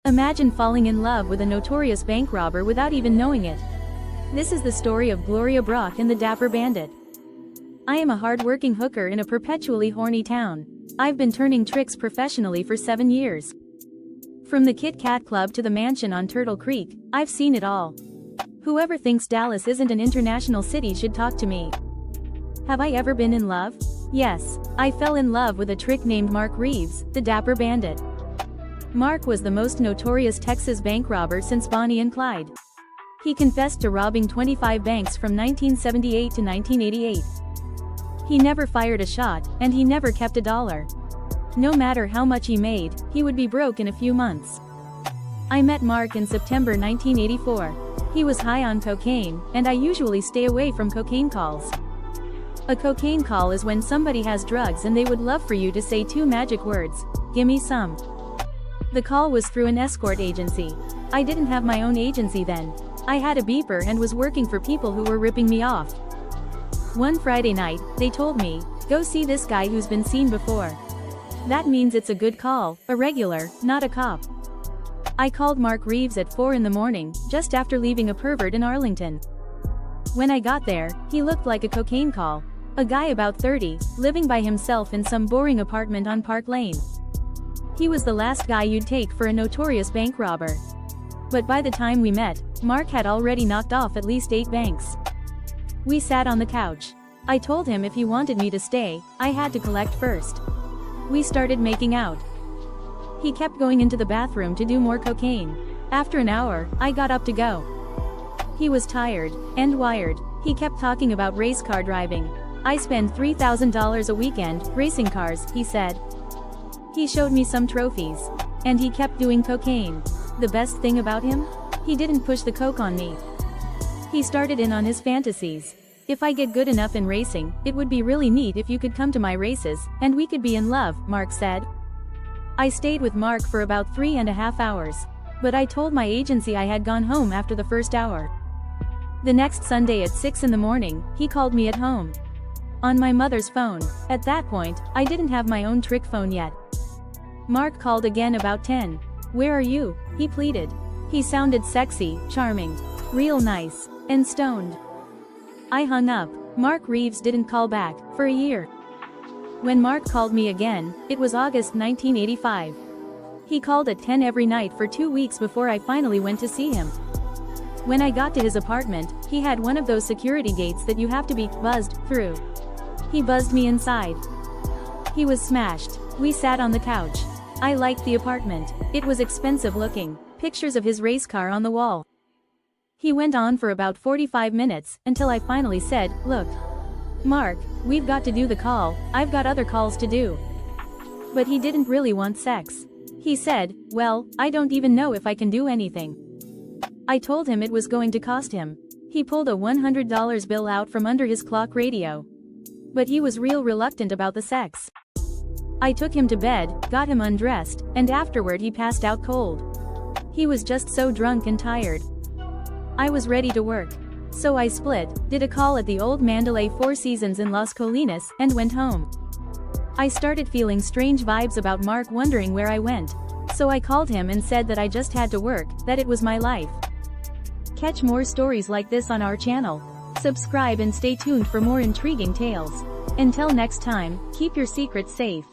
Imagine falling in love with a notorious bank robber without even knowing it. This is the story of Gloria Brock and the Dapper Bandit. I am a hard-working hooker in a perpetually horny town. I've been turning tricks professionally for 7 years. From the Kit Kat Club to the mansion on Turtle Creek, I've seen it all. Whoever thinks Dallas isn't an international city should talk to me. Have I ever been in love? Yes, I fell in love with a trick named Mark Reeves, the Dapper Bandit. Mark was the most notorious Texas bank robber since Bonnie and Clyde. He confessed to robbing 25 banks from 1978 to 1988. He never fired a shot, and he never kept a dollar. No matter how much he made, he would be broke in a few months. I met Mark in September 1984. He was high on cocaine, and I usually stay away from cocaine calls. A cocaine call is when somebody has drugs and they would love for you to say 2 magic words, "Gimme some." The call was through an escort agency. I didn't have my own agency then. I had a beeper and was working for people who were ripping me off. One Friday night, they told me, "Go see this guy who's been seen before." That means it's a good call, a regular, not a cop. I called Mark Reeves at 4 in the morning, just after leaving a pervert in Arlington. When I got there, he looked like a cocaine call. A guy about 30, living by himself in some boring apartment on Park Lane. He was the last guy you'd take for a notorious bank robber. But by the time we met, Mark had already knocked off at least 8 banks. We sat on the couch. I told him if he wanted me to stay, I had to collect first. We started making out. He kept going into the bathroom to do more cocaine. After an hour, I got up to go. He was tired and wired. He kept talking about race car driving. "I spend $3,000 a weekend racing cars," he said. He showed me some trophies. And he kept doing cocaine. The best thing about him? He didn't push the coke on me. He started in on his fantasies. "If I get good enough in racing, it would be really neat if you could come to my races, and we could be in love," Mark said. I stayed with Mark for about 3.5 hours. But I told my agency I had gone home after the first hour. The next Sunday at 6 in the morning, he called me at home. On my mother's phone. At that point, I didn't have my own trick phone yet. Mark called again about 10. "Where are you?" he pleaded. He sounded sexy, charming, real nice, and stoned. I hung up. Mark Reeves didn't call back, for a year. When Mark called me again, it was August 1985. He called at 10 every night for 2 weeks before I finally went to see him. When I got to his apartment, he had one of those security gates that you have to be buzzed through. He buzzed me inside. He was smashed. We sat on the couch. I liked the apartment. It was expensive looking. Pictures of his race car on the wall. He went on for about 45 minutes, until I finally said, "Look, Mark, we've got to do the call, I've got other calls to do." But he didn't really want sex. He said, "Well, I don't even know if I can do anything." I told him it was going to cost him. He pulled a $100 bill out from under his clock radio. But he was real reluctant about the sex. I took him to bed, got him undressed, and afterward he passed out cold. He was just so drunk and tired. I was ready to work. So I split, did a call at the old Mandalay Four Seasons in Las Colinas, and went home. I started feeling strange vibes about Mark wondering where I went. So I called him and said that I just had to work, that it was my life. Catch more stories like this on our channel. Subscribe and stay tuned for more intriguing tales. Until next time, keep your secrets safe.